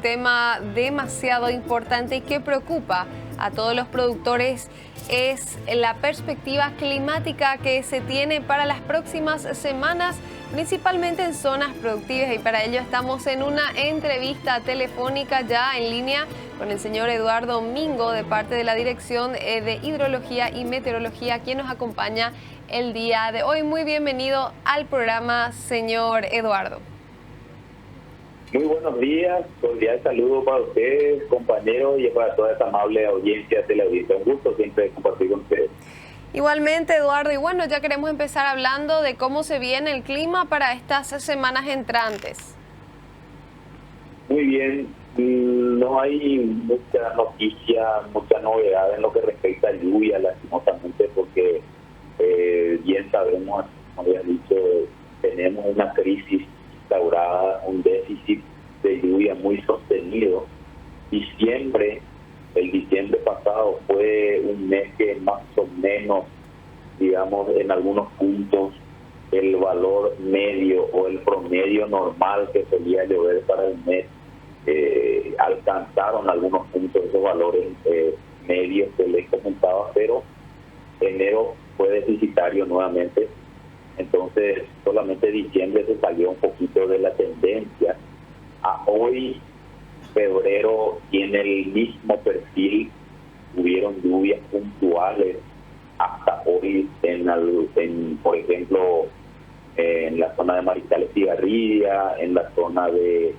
tema demasiado importante y que preocupa a todos los productores es la perspectiva climática que se tiene para las próximas semanas, principalmente en zonas productivas, y para ello estamos en una entrevista telefónica ya en línea con el señor Eduardo Mingo de parte de la Dirección de Hidrología y Meteorología, quien nos acompaña el día de hoy. Muy bienvenido al programa, señor Eduardo. Muy buenos días, cordial saludo para ustedes, compañeros, y para toda esa amable audiencia de la audiencia. Un gusto siempre compartir con ustedes. Igualmente, Eduardo, y bueno, ya queremos empezar hablando de cómo se viene el clima para estas semanas entrantes. Muy bien, no hay mucha noticia, mucha novedad en lo que respecta a lluvia, lastimosamente, porque bien sabemos, como había dicho, tenemos una crisis instaurada, un déficit de lluvia muy sostenido. El diciembre pasado fue un mes que más o menos, digamos, en algunos puntos el valor medio o el promedio normal que solía llover para el mes alcanzaron algunos puntos esos valores medios que les comentaba, pero enero fue deficitario nuevamente. Entonces solamente diciembre se salió un poquito de la tendencia. A hoy febrero tiene el mismo perfil, hubieron lluvias puntuales hasta hoy por ejemplo en la zona de Mariscal Estigarribia, en la zona de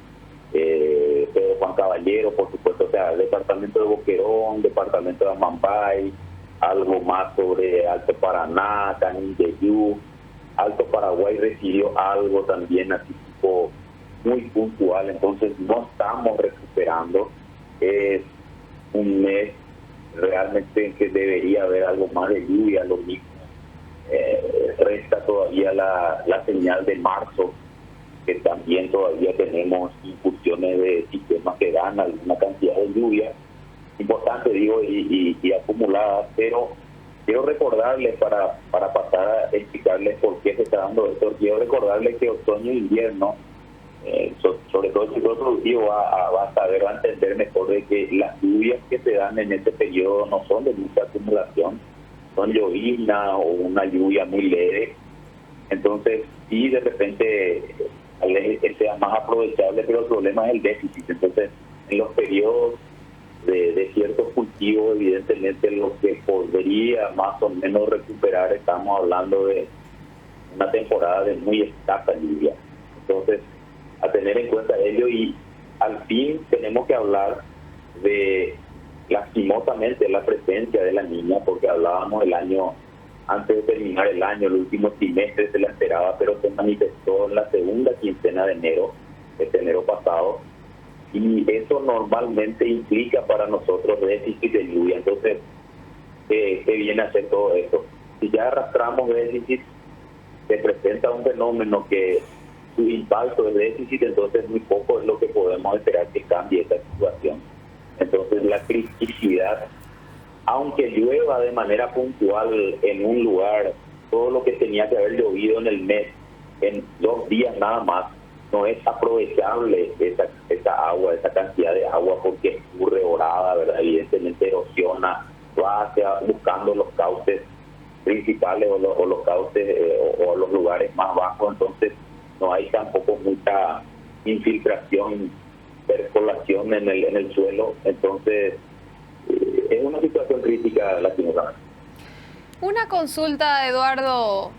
Pedro Juan Caballero, por supuesto, o sea, departamento de Boquerón, departamento de Amambay, algo más sobre Alto Paraná, Canindeyú, Alto Paraguay recibió algo también así tipo muy puntual. Entonces no estamos recuperando. Es un mes realmente que debería haber algo más de lluvia, lo mismo. Resta todavía la señal de marzo, que también todavía tenemos incursiones de sistemas que dan alguna cantidad de lluvia importante, digo, y acumulada, pero quiero recordarles, para pasar a explicarles por qué se está dando esto, quiero recordarles que otoño e invierno, sobre todo el sector productivo va a entender mejor de que las lluvias que se dan en este periodo no son de mucha acumulación, son lloviznas o una lluvia muy leve. Entonces, sí, de repente sea más aprovechable, pero el problema es el déficit. Entonces, en los periodos de ciertos cultivos, evidentemente lo que podría más o menos recuperar, estamos hablando de una temporada de muy escasa lluvia. Entonces, a tener en cuenta ello, y al fin tenemos que hablar de, lastimosamente, la presencia de la niña, porque hablábamos el año, antes de terminar el año, el último trimestre se la esperaba, pero se manifestó en la segunda quincena de enero, este enero pasado, y eso normalmente implica para nosotros déficit de lluvia. Entonces, ¿qué viene a hacer todo eso? Si ya arrastramos déficit, se presenta un fenómeno que su impacto es déficit, entonces muy poco es lo que podemos esperar que cambie esta situación. Entonces la criticidad, aunque llueva de manera puntual en un lugar, todo lo que tenía que haber llovido en el mes, en 2 días nada más, no es aprovechable esa agua, esa cantidad de agua, porque escurre orada, ¿verdad? Evidentemente erosiona, va buscando los cauces principales o los cauces o los lugares más bajos. Entonces no hay tampoco mucha infiltración, percolación en el suelo. Entonces es una situación crítica, lastimosamente. Una consulta, Eduardo.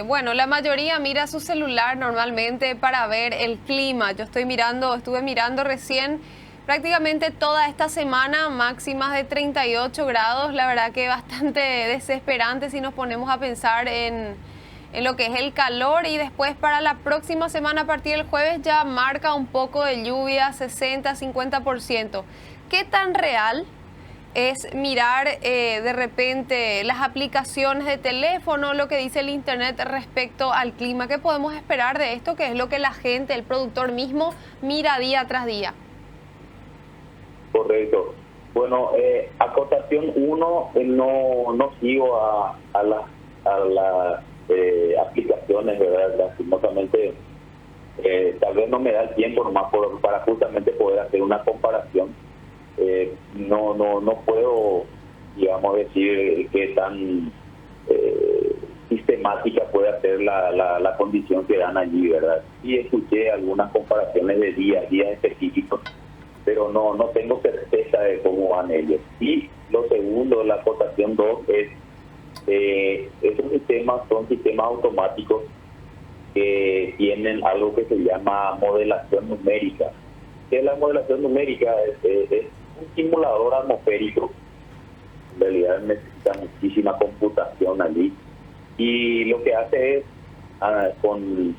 Bueno, la mayoría mira su celular normalmente para ver el clima. Yo estuve mirando recién prácticamente toda esta semana, máximas de 38 grados. La verdad que bastante desesperante si nos ponemos a pensar en lo que es el calor. Y después para la próxima semana, a partir del jueves, ya marca un poco de lluvia, 60-50%. ¿Qué tan real es mirar de repente las aplicaciones de teléfono, lo que dice el internet respecto al clima? ¿Qué podemos esperar de esto? ¿Qué es lo que la gente, el productor mismo, mira día tras día? Correcto. Bueno, acotación 1, no sigo a las aplicaciones, ¿verdad? Lastimosamente Tal vez no me da el tiempo nomás para justamente poder hacer una comparación. No puedo, digamos, decir qué tan sistemática puede ser la condición que dan allí, ¿verdad? Sí escuché algunas comparaciones de días específicos, pero no tengo certeza de cómo van ellos. Y lo segundo, la acotación 2, esos sistemas son sistemas automáticos que tienen algo que se llama modelación numérica. ¿Qué es la modelación numérica? Es un simulador atmosférico. En realidad necesita muchísima computación allí. Y lo que hace es, con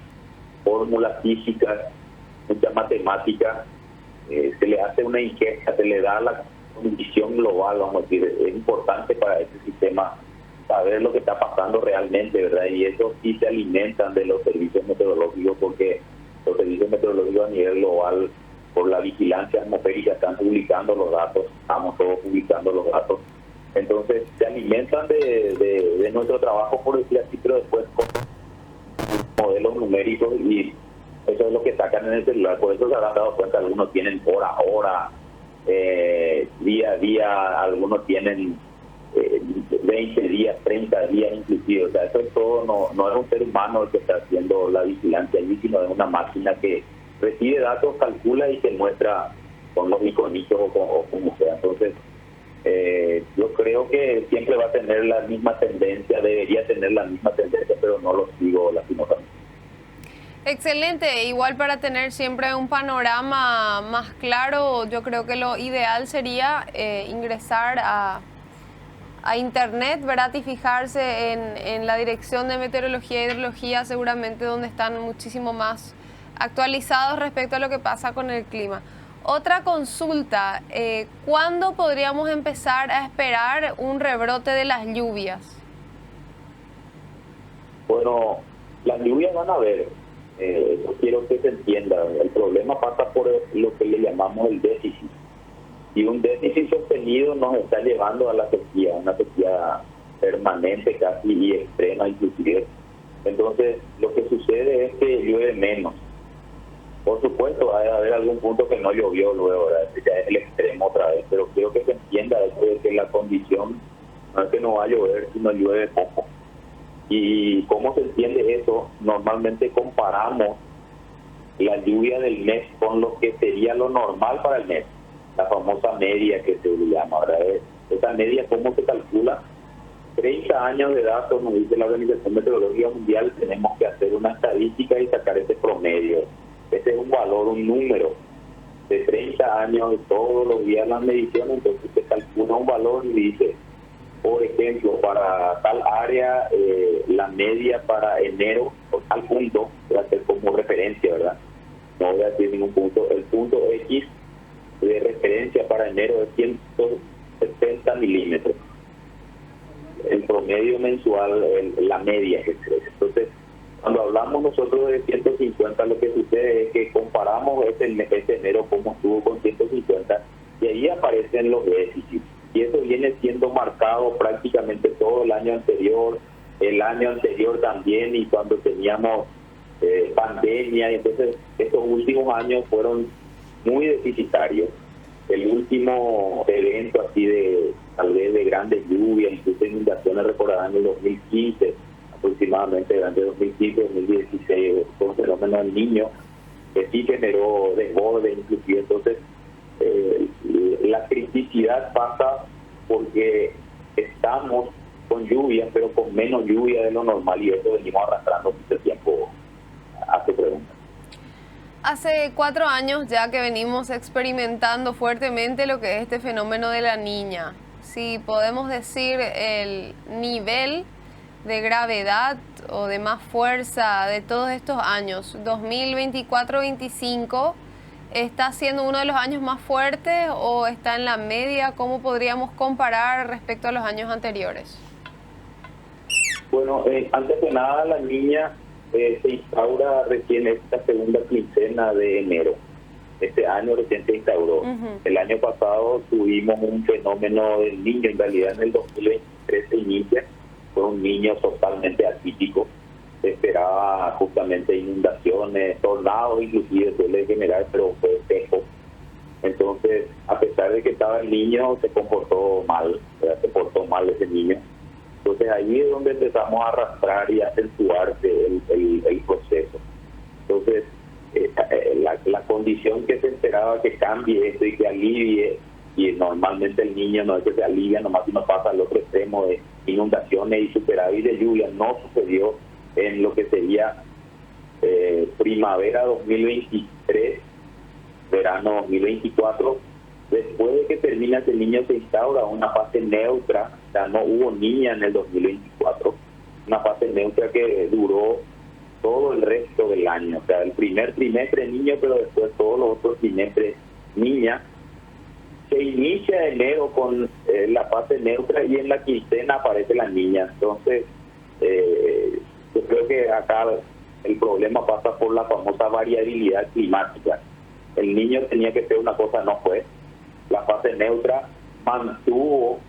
fórmulas físicas, mucha matemática, se le hace una ingesta, se le da la condición global, vamos a decir. Es importante para este sistema saber lo que está pasando realmente, ¿verdad? Y eso sí se alimentan de los servicios meteorológicos, porque los servicios meteorológicos a nivel global, por la vigilancia atmosférica, están publicando los datos, estamos todos publicando los datos. Entonces se alimentan de nuestro trabajo, por decir así, pero después con modelos numéricos, y eso es lo que sacan en el celular. Por eso se habrán dado cuenta, algunos tienen hora a hora, día a día, algunos tienen 20 días, 30 días inclusive. O sea, eso es todo, no es un ser humano el que está haciendo la vigilancia allí, sino es una máquina que recibe datos, calcula y se muestra con los iconitos o como sea. Entonces, yo creo que siempre va a tener la misma tendencia, debería tener la misma tendencia, pero no lo sigo lastimosamente. Excelente, igual para tener siempre un panorama más claro, yo creo que lo ideal sería ingresar a internet, ¿verdad? Y fijarse en la Dirección de Meteorología e Hidrología, seguramente donde están muchísimo más actualizados respecto a lo que pasa con el clima. Otra consulta, ¿cuándo podríamos empezar a esperar un rebrote de las lluvias? Bueno, las lluvias van a haber, yo quiero que se entienda, el problema pasa por lo que le llamamos el déficit. Y un déficit sostenido nos está llevando a la sequía, una sequía permanente casi y extrema inclusive. Entonces, lo que sucede es que llueve menos. Por supuesto, va a haber algún punto que no llovió luego, ¿verdad? Ya es el extremo otra vez, pero quiero que se entienda eso de que la condición no es que no va a llover, sino llueve poco. ¿Y cómo se entiende eso? Normalmente comparamos la lluvia del mes con lo que sería lo normal para el mes, la famosa media que se llama, ¿verdad? Esa media, ¿cómo se calcula? 30 años de datos, nos dice la Organización Meteorológica Mundial, tenemos que hacer una estadística y sacar ese promedio. Ese es un valor, un número de 30 años de todos los días las mediciones. Entonces se calcula un valor y dice, por ejemplo, para tal área, la media para enero, o tal punto, voy a hacer como referencia, ¿verdad? No voy a decir ningún punto. El punto X de referencia para enero es 170 milímetros. El promedio mensual, la media que crece. Entonces, cuando hablamos nosotros de 150, lo que sucede es que comparamos este enero como estuvo con 150 y ahí aparecen los déficits. Y eso viene siendo marcado prácticamente todo el año anterior también, y cuando teníamos pandemia. Y entonces, estos últimos años fueron muy deficitarios. El último evento así tal vez de grandes lluvias, incluso inundaciones, recordarán en el 2015, aproximadamente durante 2015-2016, con el fenómeno del Niño, que sí generó desborde inclusive. Entonces, la criticidad pasa porque estamos con lluvia, pero con menos lluvia de lo normal, y eso venimos arrastrando mucho tiempo. Hace preguntas. Hace 4 años ya que venimos experimentando fuertemente lo que es este fenómeno de la Niña. Si podemos decir el nivel de gravedad o de más fuerza de todos estos años, 2024-25, ¿está siendo uno de los años más fuertes o está en la media? ¿Cómo podríamos comparar respecto a los años anteriores? Bueno, antes de nada, la Niña se instaura recién esta segunda quincena de enero. Este año recién se instauró. El año pasado tuvimos un fenómeno del Niño, en realidad en el 2023 se inicia, fue un Niño totalmente atípico, se esperaba justamente inundaciones, tornados inclusive suele generar, pero fue seco. Entonces, a pesar de que estaba el niño, se comportó mal, ¿verdad? Se portó mal ese niño. Entonces ahí es donde empezamos a arrastrar y a acentuarse el proceso. Entonces, la condición que se esperaba que cambie esto y que alivie, y normalmente el niño no es que se alivia, nomás si nos pasa al otro extremo de inundaciones y superávit de lluvia, no sucedió en lo que sería primavera 2023, verano 2024. Después de que termina ese niño se instaura una fase neutra, o sea, no hubo niña en el 2024, una fase neutra que duró todo el resto del año, o sea, el primer trimestre niño, pero después todos los otros trimestres niña. Se inicia enero con la fase neutra y en la quincena aparece la niña. Entonces, yo creo que acá el problema pasa por la famosa variabilidad climática. El niño tenía que ser una cosa, no fue. La fase neutra mantuvo,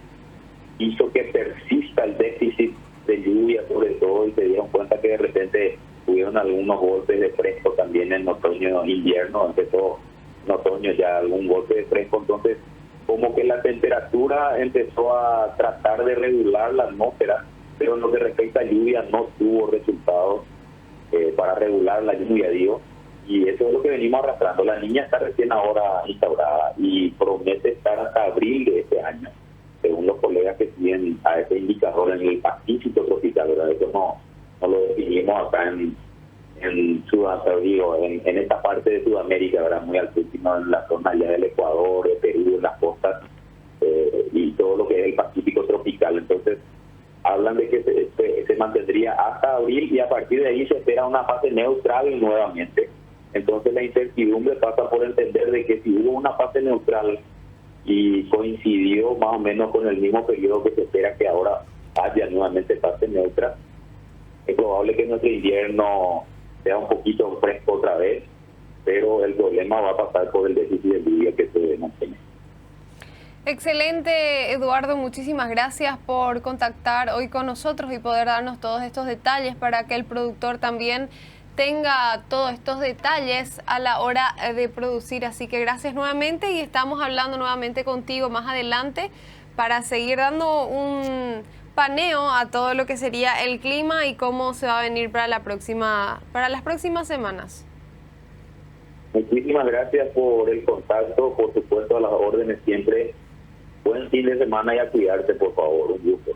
hizo que persista el déficit de lluvia sobre todo, y se dieron cuenta que de repente tuvieron algunos golpes de fresco también en otoño e invierno. Empezó en otoño ya algún golpe de fresco, entonces como que la temperatura empezó a tratar de regular la atmósfera, pero en lo que respecta a lluvia no tuvo resultados para regular la lluvia, digo. Y eso es lo que venimos arrastrando. La niña está recién ahora instaurada y promete estar hasta abril de este año, según los colegas que tienen a ese indicador en el Pacífico tropical, ¿verdad? Eso no lo definimos acá en Sudamérica, digo, en esta parte de Sudamérica, ¿verdad? Muy al sur, sino en la zona allá del Ecuador, de Perú, en las costas y todo lo que es el Pacífico tropical. Entonces, hablan de que se mantendría hasta abril y a partir de ahí se espera una fase neutral nuevamente. Entonces la incertidumbre pasa por entender de que si hubo una fase neutral y coincidió más o menos con el mismo periodo que se espera que ahora haya nuevamente fase neutra, es probable que nuestro invierno sea un poquito fresco otra vez, pero el problema va a pasar por el déficit de lluvia que se mantiene. Excelente, Eduardo, muchísimas gracias por contactar hoy con nosotros y poder darnos todos estos detalles para que el productor también tenga todos estos detalles a la hora de producir. Así que gracias nuevamente y estamos hablando nuevamente contigo más adelante para seguir dando un paneo a todo lo que sería el clima y cómo se va a venir para las próximas semanas. Muchísimas gracias por el contacto, por supuesto a las órdenes siempre. Buen fin de semana y a cuidarse, por favor. Un gusto.